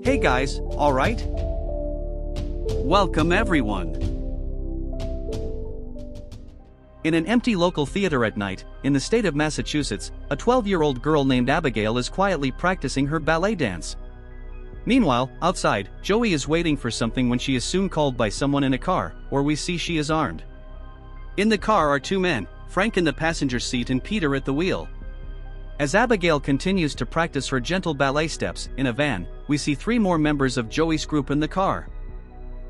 Hey guys, alright? Welcome everyone. In an empty local theater at night, in the state of Massachusetts, a 12-year-old girl named Abigail is quietly practicing her ballet dance. Meanwhile, outside, Joey is waiting for something when she is soon called by someone in a car, where we see she is armed. In the car are two men, Frank in the passenger seat and Peter at the wheel. As Abigail continues to practice her gentle ballet steps in a van, we see three more members of Joey's group in the car.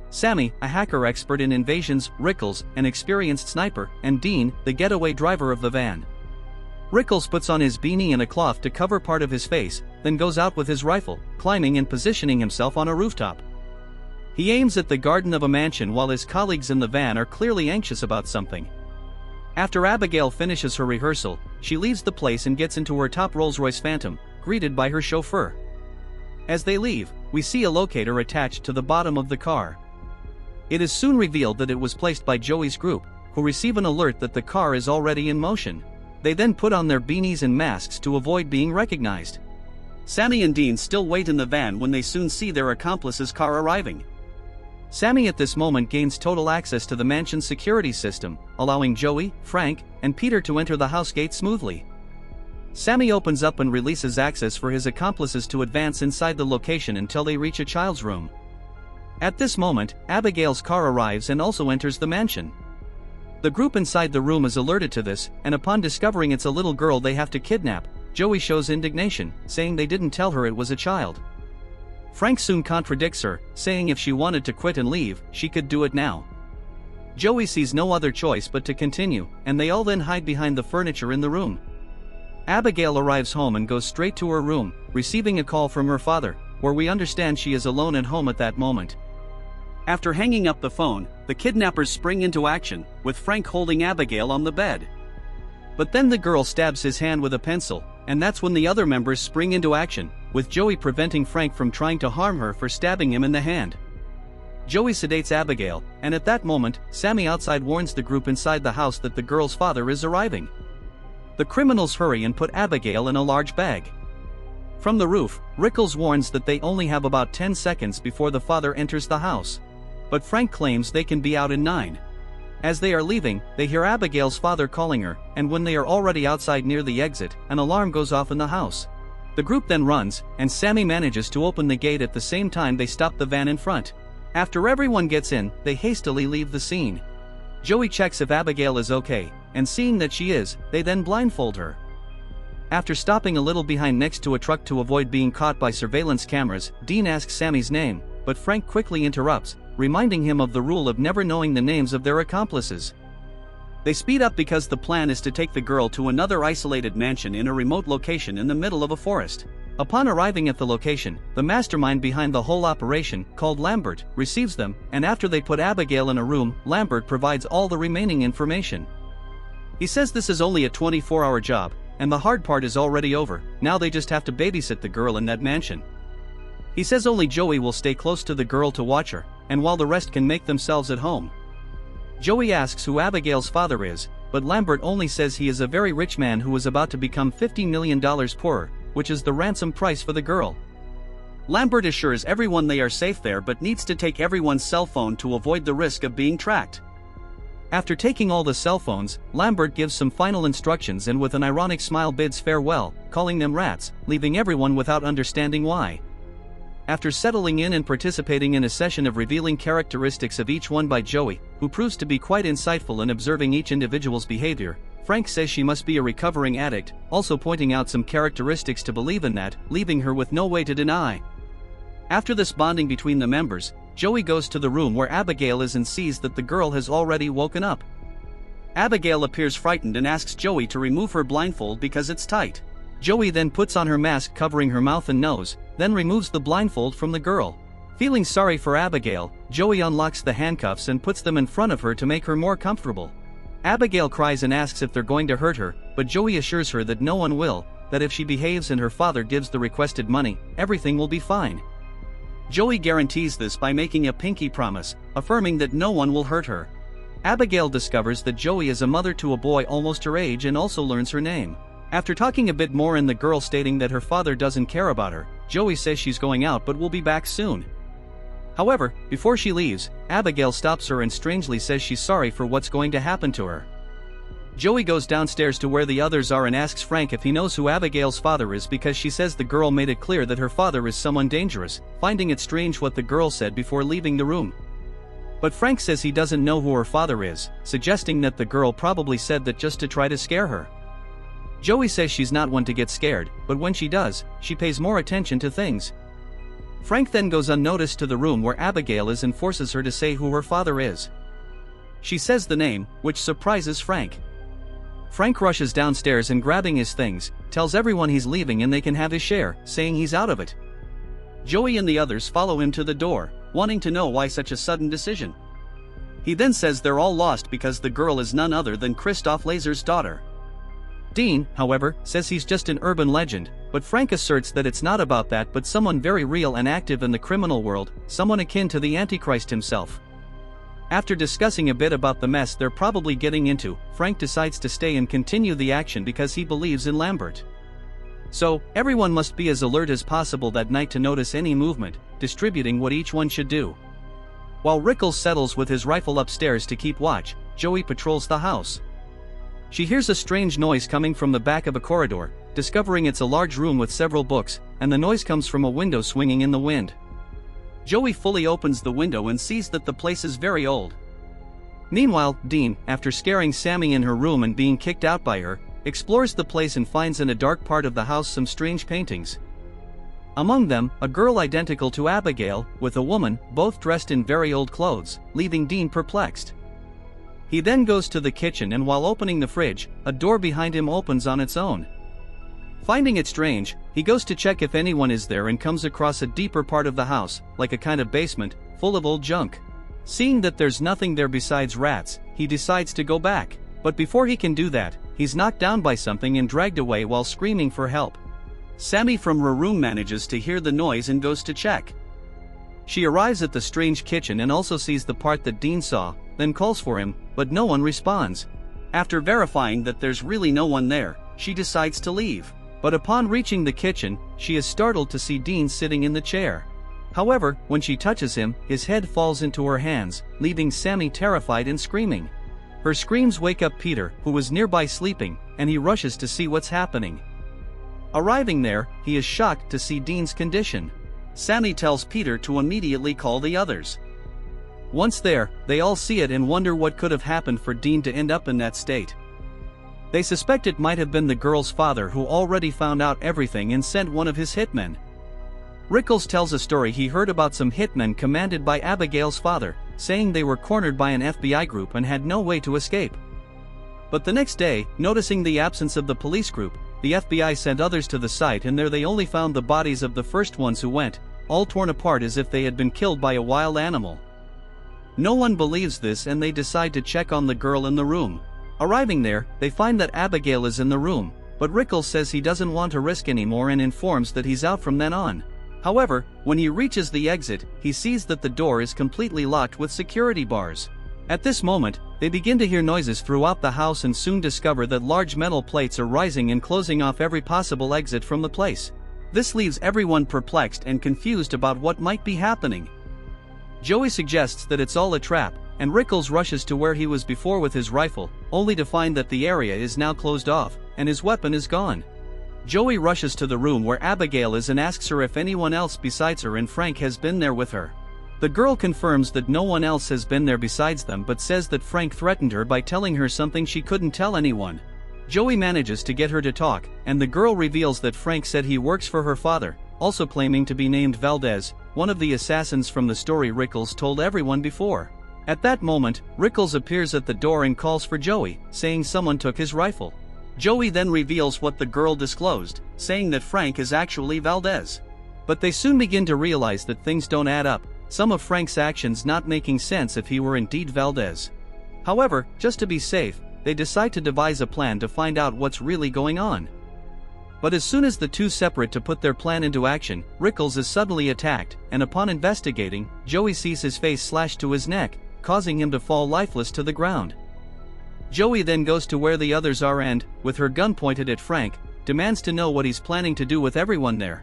Sammy, a hacker expert in invasions, Rickles, an experienced sniper, and Dean, the getaway driver of the van. Rickles puts on his beanie and a cloth to cover part of his face, then goes out with his rifle, climbing and positioning himself on a rooftop. He aims at the garden of a mansion while his colleagues in the van are clearly anxious about something. After Abigail finishes her rehearsal, she leaves the place and gets into her top Rolls-Royce Phantom, greeted by her chauffeur. As they leave, we see a locator attached to the bottom of the car. It is soon revealed that it was placed by Joey's group, who receive an alert that the car is already in motion. They then put on their beanies and masks to avoid being recognized. Sammy and Dean still wait in the van when they soon see their accomplice's car arriving. Sammy at this moment gains total access to the mansion's security system, allowing Joey, Frank, and Peter to enter the house gate smoothly. Sammy opens up and releases access for his accomplices to advance inside the location until they reach a child's room. At this moment, Abigail's car arrives and also enters the mansion. The group inside the room is alerted to this, and upon discovering it's a little girl they have to kidnap, Joey shows indignation, saying they didn't tell her it was a child. Frank soon contradicts her, saying if she wanted to quit and leave, she could do it now. Joey sees no other choice but to continue, and they all then hide behind the furniture in the room. Abigail arrives home and goes straight to her room, receiving a call from her father, where we understand she is alone at home at that moment. After hanging up the phone, the kidnappers spring into action, with Frank holding Abigail on the bed. But then the girl stabs his hand with a pencil, and that's when the other members spring into action, with Joey preventing Frank from trying to harm her for stabbing him in the hand. Joey sedates Abigail, and at that moment, Sammy outside warns the group inside the house that the girl's father is arriving. The criminals hurry and put Abigail in a large bag. From the roof, Rickles warns that they only have about 10 seconds before the father enters the house. But Frank claims they can be out in 9. As they are leaving, they hear Abigail's father calling her, and when they are already outside near the exit, an alarm goes off in the house. The group then runs, and Sammy manages to open the gate at the same time they stop the van in front. After everyone gets in, they hastily leave the scene. Joey checks if Abigail is okay, and seeing that she is, they then blindfold her. After stopping a little behind next to a truck to avoid being caught by surveillance cameras, Dean asks Sammy's name, but Frank quickly interrupts, reminding him of the rule of never knowing the names of their accomplices. They speed up because the plan is to take the girl to another isolated mansion in a remote location in the middle of a forest. Upon arriving at the location, the mastermind behind the whole operation, called Lambert, receives them, and after they put Abigail in a room, Lambert provides all the remaining information. He says this is only a 24-hour job, and the hard part is already over, now they just have to babysit the girl in that mansion. He says only Joey will stay close to the girl to watch her, and while the rest can make themselves at home. Joey asks who Abigail's father is, but Lambert only says he is a very rich man who is about to become $50 million poorer, which is the ransom price for the girl. Lambert assures everyone they are safe there but needs to take everyone's cell phone to avoid the risk of being tracked. After taking all the cell phones, Lambert gives some final instructions and with an ironic smile bids farewell, calling them rats, leaving everyone without understanding why. After settling in and participating in a session of revealing characteristics of each one by Joey, who proves to be quite insightful in observing each individual's behavior, Frank says she must be a recovering addict, also pointing out some characteristics to believe in that, leaving her with no way to deny. After this bonding between the members, Joey goes to the room where Abigail is and sees that the girl has already woken up. Abigail appears frightened and asks Joey to remove her blindfold because it's tight. Joey then puts on her mask covering her mouth and nose, then removes the blindfold from the girl. Feeling sorry for Abigail, Joey unlocks the handcuffs and puts them in front of her to make her more comfortable. Abigail cries and asks if they're going to hurt her, but Joey assures her that no one will, that if she behaves and her father gives the requested money, everything will be fine. Joey guarantees this by making a pinky promise, affirming that no one will hurt her. Abigail discovers that Joey is a mother to a boy almost her age and also learns her name. After talking a bit more and the girl stating that her father doesn't care about her, Joey says she's going out but will be back soon. However, before she leaves, Abigail stops her and strangely says she's sorry for what's going to happen to her. Joey goes downstairs to where the others are and asks Frank if he knows who Abigail's father is because she says the girl made it clear that her father is someone dangerous, finding it strange what the girl said before leaving the room. But Frank says he doesn't know who her father is, suggesting that the girl probably said that just to try to scare her. Joey says she's not one to get scared, but when she does, she pays more attention to things. Frank then goes unnoticed to the room where Abigail is and forces her to say who her father is. She says the name, which surprises Frank. Frank rushes downstairs and grabbing his things, tells everyone he's leaving and they can have his share, saying he's out of it. Joey and the others follow him to the door, wanting to know why such a sudden decision. He then says they're all lost because the girl is none other than Christoph Laser's daughter. Dean, however, says he's just an urban legend, but Frank asserts that it's not about that but someone very real and active in the criminal world, someone akin to the Antichrist himself. After discussing a bit about the mess they're probably getting into, Frank decides to stay and continue the action because he believes in Lambert. So, everyone must be as alert as possible that night to notice any movement, distributing what each one should do. While Rickles settles with his rifle upstairs to keep watch, Joey patrols the house. She hears a strange noise coming from the back of a corridor, discovering it's a large room with several books, and the noise comes from a window swinging in the wind. Joey fully opens the window and sees that the place is very old. Meanwhile, Dean, after scaring Sammy in her room and being kicked out by her, explores the place and finds in a dark part of the house some strange paintings. Among them, a girl identical to Abigail, with a woman, both dressed in very old clothes, leaving Dean perplexed. He then goes to the kitchen and while opening the fridge, a door behind him opens on its own. Finding it strange, he goes to check if anyone is there and comes across a deeper part of the house, like a kind of basement, full of old junk. Seeing that there's nothing there besides rats, he decides to go back, but before he can do that, he's knocked down by something and dragged away while screaming for help. Sammy from her room manages to hear the noise and goes to check. She arrives at the strange kitchen and also sees the part that Dean saw, then calls for him, but no one responds. After verifying that there's really no one there, she decides to leave. But upon reaching the kitchen, she is startled to see Dean sitting in the chair. However, when she touches him, his head falls into her hands, leaving Sammy terrified and screaming. Her screams wake up Peter, who was nearby sleeping, and he rushes to see what's happening. Arriving there, he is shocked to see Dean's condition. Sammy tells Peter to immediately call the others. Once there, they all see it and wonder what could have happened for Dean to end up in that state. They suspect it might have been the girl's father who already found out everything and sent one of his hitmen. Rickles tells a story he heard about some hitmen commanded by Abigail's father, saying they were cornered by an FBI group and had no way to escape. But the next day, noticing the absence of the police group, the FBI sent others to the site and there they only found the bodies of the first ones who went, all torn apart as if they had been killed by a wild animal. No one believes this and they decide to check on the girl in the room. Arriving there, they find that Abigail is in the room, but Rickles says he doesn't want to risk anymore and informs that he's out from then on. However, when he reaches the exit, he sees that the door is completely locked with security bars. At this moment, they begin to hear noises throughout the house and soon discover that large metal plates are rising and closing off every possible exit from the place. This leaves everyone perplexed and confused about what might be happening. Joey suggests that it's all a trap, and Rickles rushes to where he was before with his rifle, only to find that the area is now closed off, and his weapon is gone. Joey rushes to the room where Abigail is and asks her if anyone else besides her and Frank has been there with her. The girl confirms that no one else has been there besides them but says that Frank threatened her by telling her something she couldn't tell anyone. Joey manages to get her to talk, and the girl reveals that Frank said he works for her father, also claiming to be named Valdez, one of the assassins from the story Rickles told everyone before. At that moment, Rickles appears at the door and calls for Joey, saying someone took his rifle. Joey then reveals what the girl disclosed, saying that Frank is actually Valdez. But they soon begin to realize that things don't add up, some of Frank's actions not making sense if he were indeed Valdez. However, just to be safe, they decide to devise a plan to find out what's really going on. But as soon as the two separate to put their plan into action, Rickles is suddenly attacked, and upon investigating, Joey sees his face slashed to his neck, causing him to fall lifeless to the ground. Joey then goes to where the others are and, with her gun pointed at Frank, demands to know what he's planning to do with everyone there.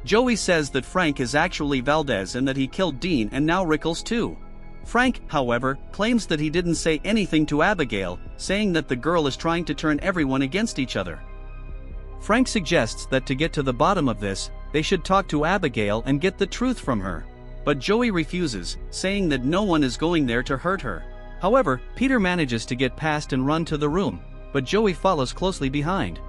Joey says that Frank is actually Valdez and that he killed Dean and now Rickles too. Frank, however, claims that he didn't say anything to Abigail, saying that the girl is trying to turn everyone against each other. Frank suggests that to get to the bottom of this, they should talk to Abigail and get the truth from her. But Joey refuses, saying that no one is going there to hurt her. However, Peter manages to get past and run to the room, but Joey follows closely behind.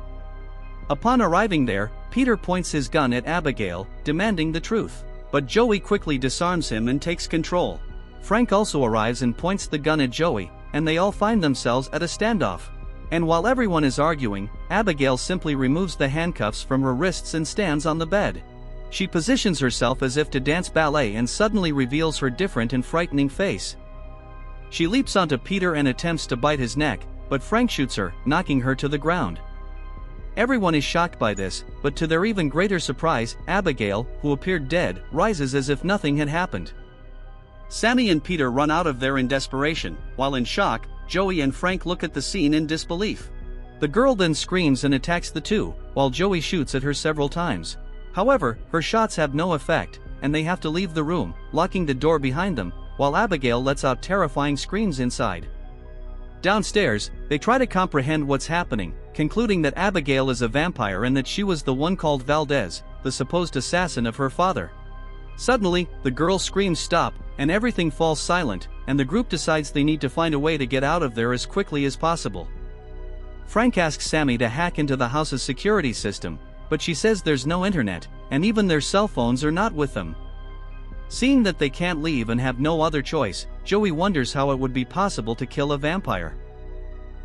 Upon arriving there, Peter points his gun at Abigail, demanding the truth. But Joey quickly disarms him and takes control. Frank also arrives and points the gun at Joey, and they all find themselves at a standoff. And while everyone is arguing, Abigail simply removes the handcuffs from her wrists and stands on the bed. She positions herself as if to dance ballet and suddenly reveals her different and frightening face. She leaps onto Peter and attempts to bite his neck, but Frank shoots her, knocking her to the ground. Everyone is shocked by this, but to their even greater surprise, Abigail, who appeared dead, rises as if nothing had happened. Sammy and Peter run out of there in desperation, while in shock, Joey and Frank look at the scene in disbelief. The girl then screams and attacks the two, while Joey shoots at her several times. However, her shots have no effect, and they have to leave the room, locking the door behind them, while Abigail lets out terrifying screams inside. Downstairs, they try to comprehend what's happening, concluding that Abigail is a vampire and that she was the one called Valdez, the supposed assassin of her father. Suddenly, the girl screams stop, and everything falls silent, and the group decides they need to find a way to get out of there as quickly as possible. Frank asks Sammy to hack into the house's security system, but she says there's no internet, and even their cell phones are not with them. Seeing that they can't leave and have no other choice, Joey wonders how it would be possible to kill a vampire.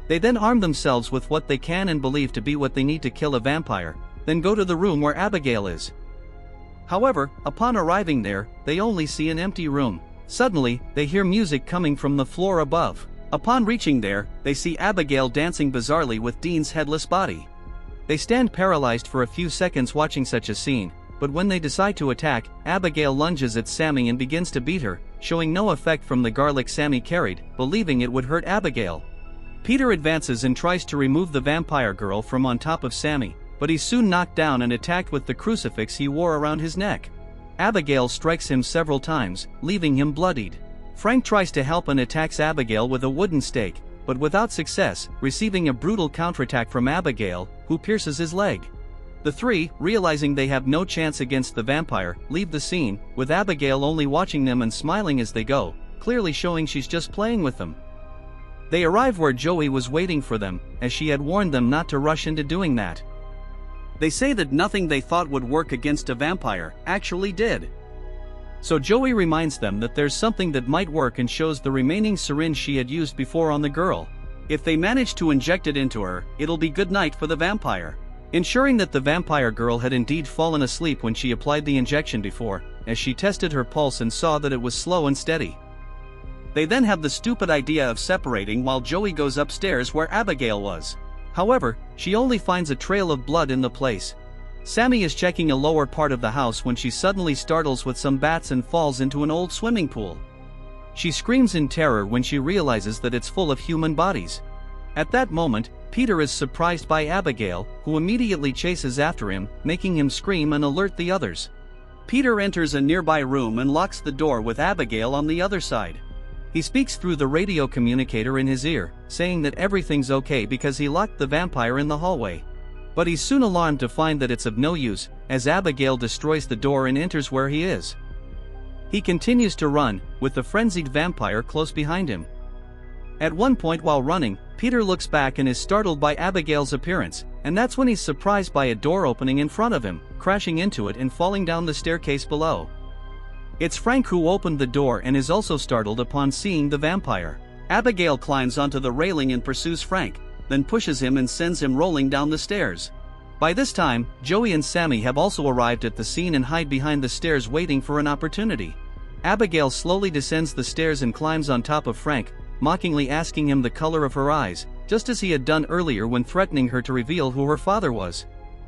They then arm themselves with what they can and believe to be what they need to kill a vampire, then go to the room where Abigail is. However, upon arriving there, they only see an empty room. Suddenly, they hear music coming from the floor above. Upon reaching there, they see Abigail dancing bizarrely with Dean's headless body. They stand paralyzed for a few seconds watching such a scene, but when they decide to attack, Abigail lunges at Sammy and begins to beat her, showing no effect from the garlic Sammy carried, believing it would hurt Abigail. Peter advances and tries to remove the vampire girl from on top of Sammy, but he's soon knocked down and attacked with the crucifix he wore around his neck. Abigail strikes him several times, leaving him bloodied. Frank tries to help and attacks Abigail with a wooden stake, but without success, receiving a brutal counterattack from Abigail, who pierces his leg. The three, realizing they have no chance against the vampire, leave the scene, with Abigail only watching them and smiling as they go, clearly showing she's just playing with them. They arrive where Joey was waiting for them, as she had warned them not to rush into doing that. They say that nothing they thought would work against a vampire actually did. So Joey reminds them that there's something that might work and shows the remaining syringe she had used before on the girl. If they manage to inject it into her, it'll be good night for the vampire. Ensuring that the vampire girl had indeed fallen asleep when she applied the injection before, as she tested her pulse and saw that it was slow and steady. They then have the stupid idea of separating while Joey goes upstairs where Abigail was. However, she only finds a trail of blood in the place. Sammy is checking a lower part of the house when she suddenly startles with some bats and falls into an old swimming pool. She screams in terror when she realizes that it's full of human bodies. At that moment, Peter is surprised by Abigail, who immediately chases after him, making him scream and alert the others. Peter enters a nearby room and locks the door with Abigail on the other side. He speaks through the radio communicator in his ear, saying that everything's okay because he locked the vampire in the hallway. But he's soon alarmed to find that it's of no use, as Abigail destroys the door and enters where he is. He continues to run, with the frenzied vampire close behind him. At one point while running, Peter looks back and is startled by Abigail's appearance, and that's when he's surprised by a door opening in front of him, crashing into it and falling down the staircase below. It's Frank who opened the door and is also startled upon seeing the vampire. Abigail climbs onto the railing and pursues Frank, then pushes him and sends him rolling down the stairs. By this time, Joey and Sammy have also arrived at the scene and hide behind the stairs waiting for an opportunity. Abigail slowly descends the stairs and climbs on top of Frank, mockingly asking him the color of her eyes, just as he had done earlier when threatening her to reveal who her father was.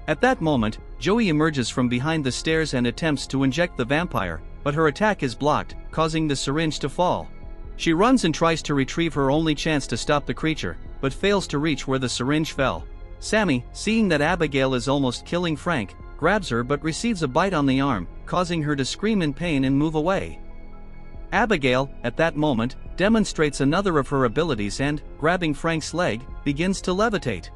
At that moment, Joey emerges from behind the stairs and attempts to inject the vampire, but her attack is blocked, causing the syringe to fall. She runs and tries to retrieve her only chance to stop the creature, but fails to reach where the syringe fell. Sammy, seeing that Abigail is almost killing Frank, grabs her but receives a bite on the arm, causing her to scream in pain and move away. Abigail, at that moment, demonstrates another of her abilities and, grabbing Frank's leg, begins to levitate.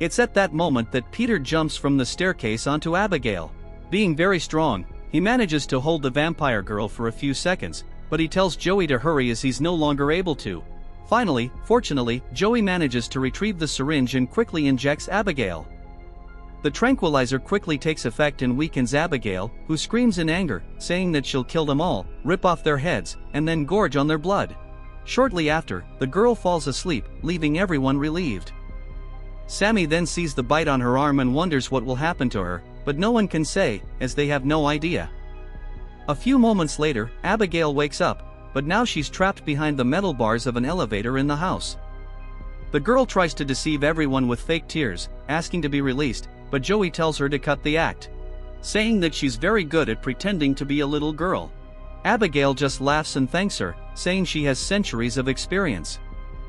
It's at that moment that Peter jumps from the staircase onto Abigail. Being very strong, he manages to hold the vampire girl for a few seconds, but he tells Joey to hurry as he's no longer able to. Finally, fortunately, Joey manages to retrieve the syringe and quickly injects Abigail. The tranquilizer quickly takes effect and weakens Abigail, who screams in anger, saying that she'll kill them all, rip off their heads, and then gorge on their blood. Shortly after, the girl falls asleep, leaving everyone relieved. Sammy then sees the bite on her arm and wonders what will happen to her, but no one can say, as they have no idea. A few moments later, Abigail wakes up, but now she's trapped behind the metal bars of an elevator in the house. The girl tries to deceive everyone with fake tears, asking to be released, but Joey tells her to cut the act, saying that she's very good at pretending to be a little girl. Abigail just laughs and thanks her, saying she has centuries of experience.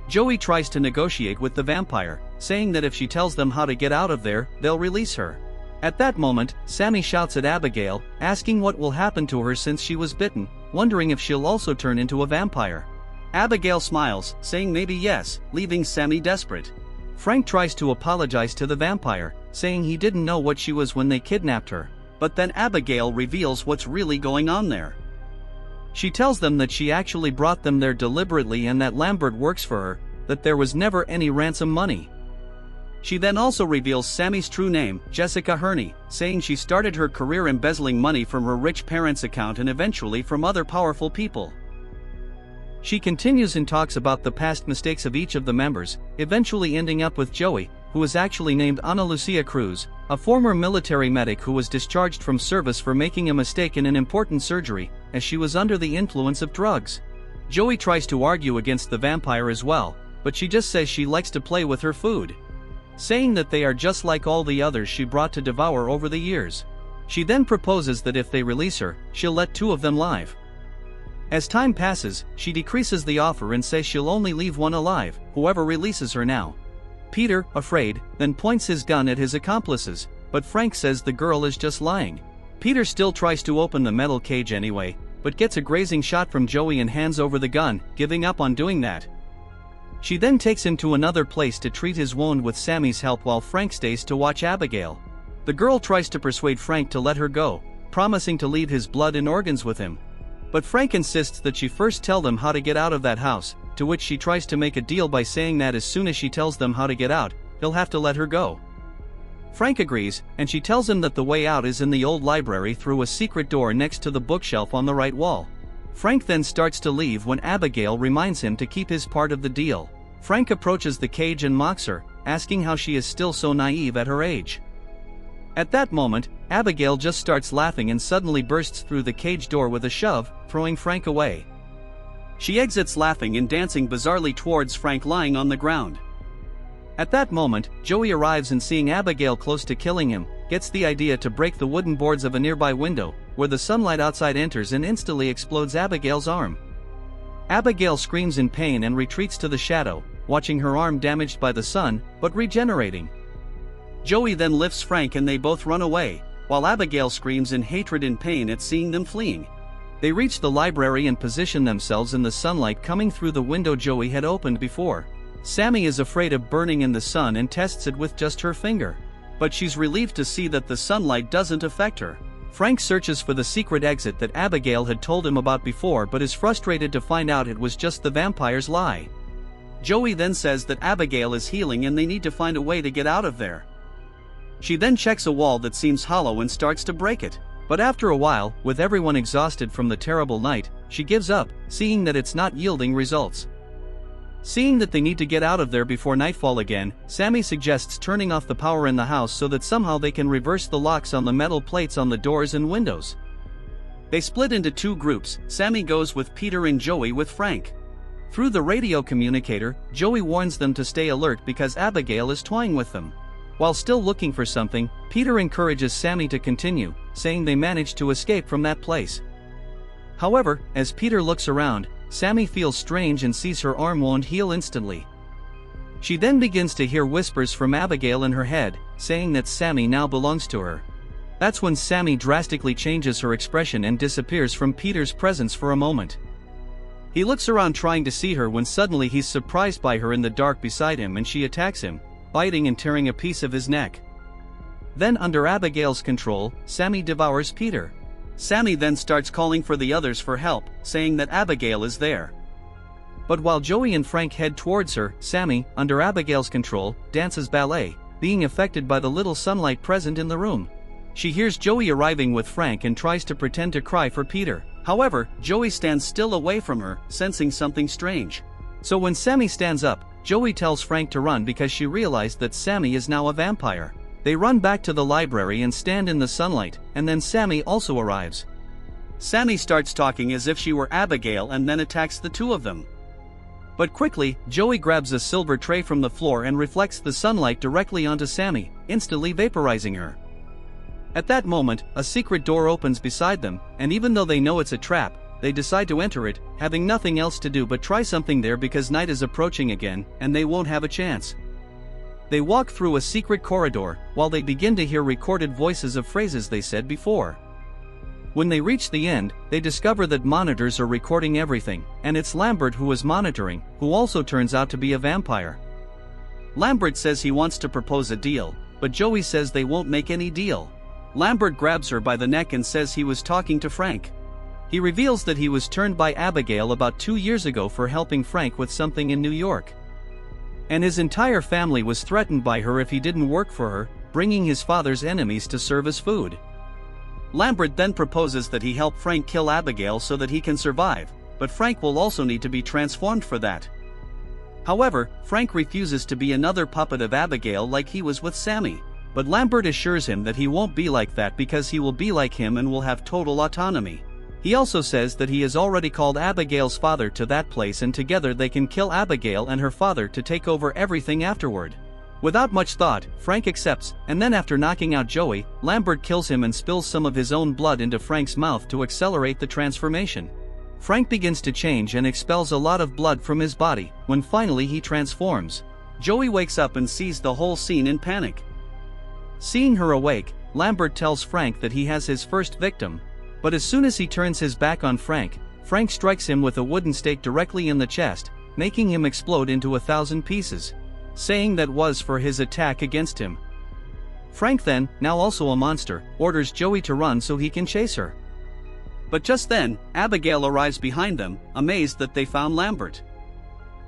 Joey tries to negotiate with the vampire, saying that if she tells them how to get out of there, they'll release her. At that moment, Sammy shouts at Abigail, asking what will happen to her since she was bitten, wondering if she'll also turn into a vampire. Abigail smiles, saying maybe yes, leaving Sammy desperate. Frank tries to apologize to the vampire, saying he didn't know what she was when they kidnapped her, but then Abigail reveals what's really going on there. She tells them that she actually brought them there deliberately and that Lambert works for her, that there was never any ransom money. She then also reveals Sammy's true name, Jessica Herney, saying she started her career embezzling money from her rich parents' account and eventually from other powerful people. She continues and talks about the past mistakes of each of the members, eventually ending up with Joey, who is actually named Ana Lucia Cruz, a former military medic who was discharged from service for making a mistake in an important surgery, as she was under the influence of drugs. Joey tries to argue against the vampire as well, but she just says she likes to play with her food, saying that they are just like all the others she brought to devour over the years. She then proposes that if they release her, she'll let 2 of them live. As time passes, she decreases the offer and says she'll only leave 1 alive, whoever releases her now. Peter, afraid, then points his gun at his accomplices, but Frank says the girl is just lying. Peter still tries to open the metal cage anyway, but gets a grazing shot from Joey and hands over the gun, giving up on doing that. She then takes him to another place to treat his wound with Sammy's help while Frank stays to watch Abigail. The girl tries to persuade Frank to let her go, promising to leave his blood and organs with him. But Frank insists that she first tell them how to get out of that house, to which she tries to make a deal by saying that as soon as she tells them how to get out, he'll have to let her go. Frank agrees, and she tells him that the way out is in the old library through a secret door next to the bookshelf on the right wall. Frank then starts to leave when Abigail reminds him to keep his part of the deal. Frank approaches the cage and mocks her, asking how she is still so naive at her age. At that moment, Abigail just starts laughing and suddenly bursts through the cage door with a shove, throwing Frank away. She exits laughing and dancing bizarrely towards Frank lying on the ground. At that moment, Joey arrives and seeing Abigail close to killing him, gets the idea to break the wooden boards of a nearby window, where the sunlight outside enters and instantly explodes Abigail's arm. Abigail screams in pain and retreats to the shadow, watching her arm damaged by the sun, but regenerating. Joey then lifts Frank and they both run away, while Abigail screams in hatred and pain at seeing them fleeing. They reach the library and position themselves in the sunlight coming through the window Joey had opened before. Sammy is afraid of burning in the sun and tests it with just her finger, but she's relieved to see that the sunlight doesn't affect her. Frank searches for the secret exit that Abigail had told him about before but is frustrated to find out it was just the vampire's lie. Joey then says that Abigail is healing and they need to find a way to get out of there. She then checks a wall that seems hollow and starts to break it, but after a while, with everyone exhausted from the terrible night, she gives up, seeing that it's not yielding results. Seeing that they need to get out of there before nightfall again, Sammy suggests turning off the power in the house so that somehow they can reverse the locks on the metal plates on the doors and windows. They split into 2 groups, Sammy goes with Peter and Joey with Frank. Through the radio communicator, Joey warns them to stay alert because Abigail is toying with them. While still looking for something, Peter encourages Sammy to continue, saying they managed to escape from that place. However, as Peter looks around, Sammy feels strange and sees her arm wound heal instantly. She then begins to hear whispers from Abigail in her head, saying that Sammy now belongs to her. That's when Sammy drastically changes her expression and disappears from Peter's presence for a moment. He looks around trying to see her when suddenly he's surprised by her in the dark beside him and she attacks him, biting and tearing a piece of his neck. Then under Abigail's control, Sammy devours Peter. Sammy then starts calling for the others for help, saying that Abigail is there. But while Joey and Frank head towards her, Sammy, under Abigail's control, dances ballet, being affected by the little sunlight present in the room. She hears Joey arriving with Frank and tries to pretend to cry for Peter. However, Joey stands still away from her, sensing something strange. So when Sammy stands up, Joey tells Frank to run because she realized that Sammy is now a vampire. They run back to the library and stand in the sunlight, and then Sammy also arrives. Sammy starts talking as if she were Abigail and then attacks the two of them. But quickly, Joey grabs a silver tray from the floor and reflects the sunlight directly onto Sammy, instantly vaporizing her. At that moment, a secret door opens beside them, and even though they know it's a trap, they decide to enter it, having nothing else to do but try something there because night is approaching again, and they won't have a chance. They walk through a secret corridor, while they begin to hear recorded voices of phrases they said before. When they reach the end, they discover that monitors are recording everything, and it's Lambert who is monitoring, who also turns out to be a vampire. Lambert says he wants to propose a deal, but Joey says they won't make any deal. Lambert grabs her by the neck and says he was talking to Frank. He reveals that he was turned by Abigail about 2 years ago for helping Frank with something in New York. And his entire family was threatened by her if he didn't work for her, bringing his father's enemies to serve as food. Lambert then proposes that he help Frank kill Abigail so that he can survive, but Frank will also need to be transformed for that. However, Frank refuses to be another puppet of Abigail like he was with Sammy. But Lambert assures him that he won't be like that because he will be like him and will have total autonomy. He also says that he has already called Abigail's father to that place and together they can kill Abigail and her father to take over everything afterward. Without much thought, Frank accepts, and then after knocking out Joey, Lambert kills him and spills some of his own blood into Frank's mouth to accelerate the transformation. Frank begins to change and expels a lot of blood from his body, when finally he transforms. Joey wakes up and sees the whole scene in panic. Seeing her awake, Lambert tells Frank that he has his first victim. But as soon as he turns his back on Frank, Frank strikes him with a wooden stake directly in the chest, making him explode into 1,000 pieces, saying that was for his attack against him. Frank then, now also a monster, orders Joey to run so he can chase her. But just then, Abigail arrives behind them, amazed that they found Lambert.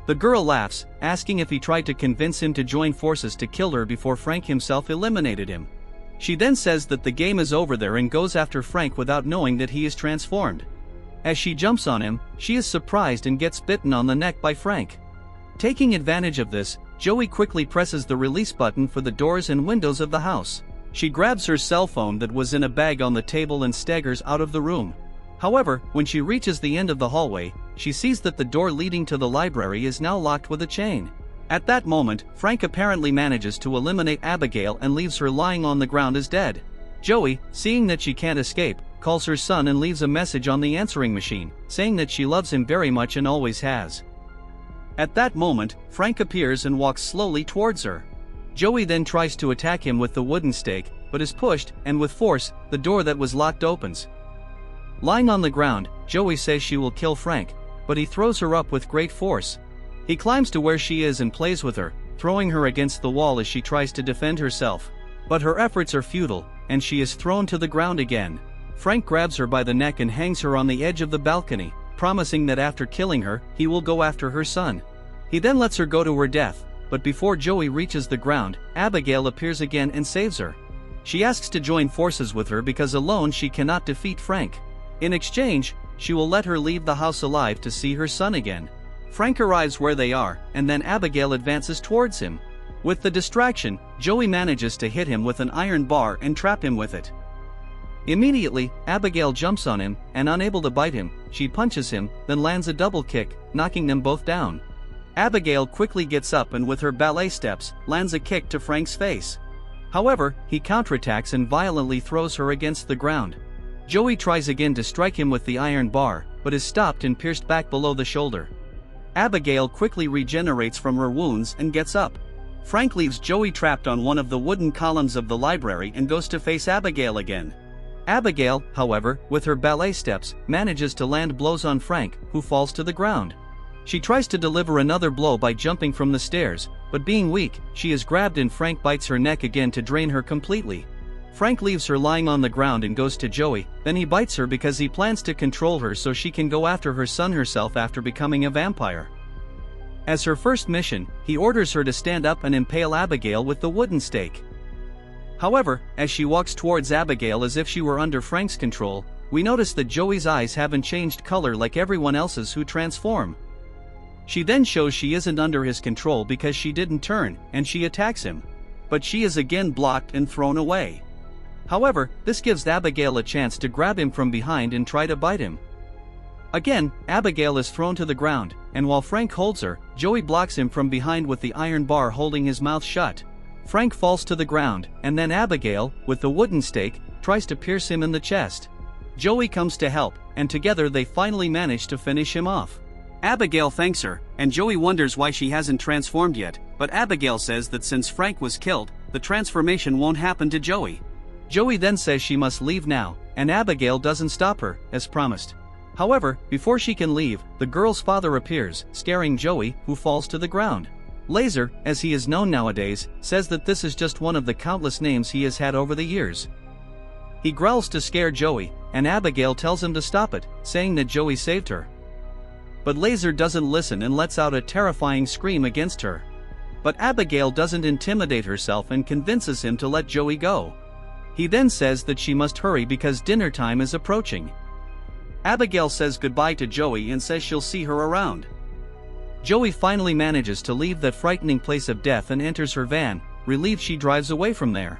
The girl laughs, asking if he tried to convince him to join forces to kill her before Frank himself eliminated him. She then says that the game is over there and goes after Frank without knowing that he is transformed. As she jumps on him, she is surprised and gets bitten on the neck by Frank. Taking advantage of this, Joey quickly presses the release button for the doors and windows of the house. She grabs her cell phone that was in a bag on the table and staggers out of the room. However, when she reaches the end of the hallway, she sees that the door leading to the library is now locked with a chain. At that moment, Frank apparently manages to eliminate Abigail and leaves her lying on the ground as dead. Joey, seeing that she can't escape, calls her son and leaves a message on the answering machine, saying that she loves him very much and always has. At that moment, Frank appears and walks slowly towards her. Joey then tries to attack him with the wooden stake, but is pushed, and with force, the door that was locked opens. Lying on the ground, Joey says she will kill Frank, but he throws her up with great force. He climbs to where she is and plays with her, throwing her against the wall as she tries to defend herself. But her efforts are futile, and she is thrown to the ground again. Frank grabs her by the neck and hangs her on the edge of the balcony, promising that after killing her, he will go after her son. He then lets her go to her death, but before Joey reaches the ground, Abigail appears again and saves her. She asks to join forces with her because alone she cannot defeat Frank. In exchange, she will let her leave the house alive to see her son again. Frank arrives where they are, and then Abigail advances towards him. With the distraction, Joey manages to hit him with an iron bar and trap him with it. Immediately, Abigail jumps on him, and unable to bite him, she punches him, then lands a double kick, knocking them both down. Abigail quickly gets up and with her ballet steps, lands a kick to Frank's face. However, he counterattacks and violently throws her against the ground. Joey tries again to strike him with the iron bar, but is stopped and pierced back below the shoulder. Abigail quickly regenerates from her wounds and gets up. Frank leaves Joey trapped on one of the wooden columns of the library and goes to face Abigail again. Abigail, however, with her ballet steps, manages to land blows on Frank, who falls to the ground. She tries to deliver another blow by jumping from the stairs, but being weak, she is grabbed and Frank bites her neck again to drain her completely. Frank leaves her lying on the ground and goes to Joey, then he bites her because he plans to control her so she can go after her son herself after becoming a vampire. As her first mission, he orders her to stand up and impale Abigail with the wooden stake. However, as she walks towards Abigail as if she were under Frank's control, we notice that Joey's eyes haven't changed color like everyone else's who transform. She then shows she isn't under his control because she didn't turn, and she attacks him. But she is again blocked and thrown away. However, this gives Abigail a chance to grab him from behind and try to bite him. Again, Abigail is thrown to the ground, and while Frank holds her, Joey blocks him from behind with the iron bar holding his mouth shut. Frank falls to the ground, and then Abigail, with the wooden stake, tries to pierce him in the chest. Joey comes to help, and together they finally manage to finish him off. Abigail thanks her, and Joey wonders why she hasn't transformed yet, but Abigail says that since Frank was killed, the transformation won't happen to Joey. Joey then says she must leave now, and Abigail doesn't stop her, as promised. However, before she can leave, the girl's father appears, scaring Joey, who falls to the ground. Laser, as he is known nowadays, says that this is just one of the countless names he has had over the years. He growls to scare Joey, and Abigail tells him to stop it, saying that Joey saved her. But Laser doesn't listen and lets out a terrifying scream against her. But Abigail doesn't intimidate herself and convinces him to let Joey go. He then says that she must hurry because dinner time is approaching. Abigail says goodbye to Joey and says she'll see her around. Joey finally manages to leave that frightening place of death and enters her van. Relieved, she drives away from there.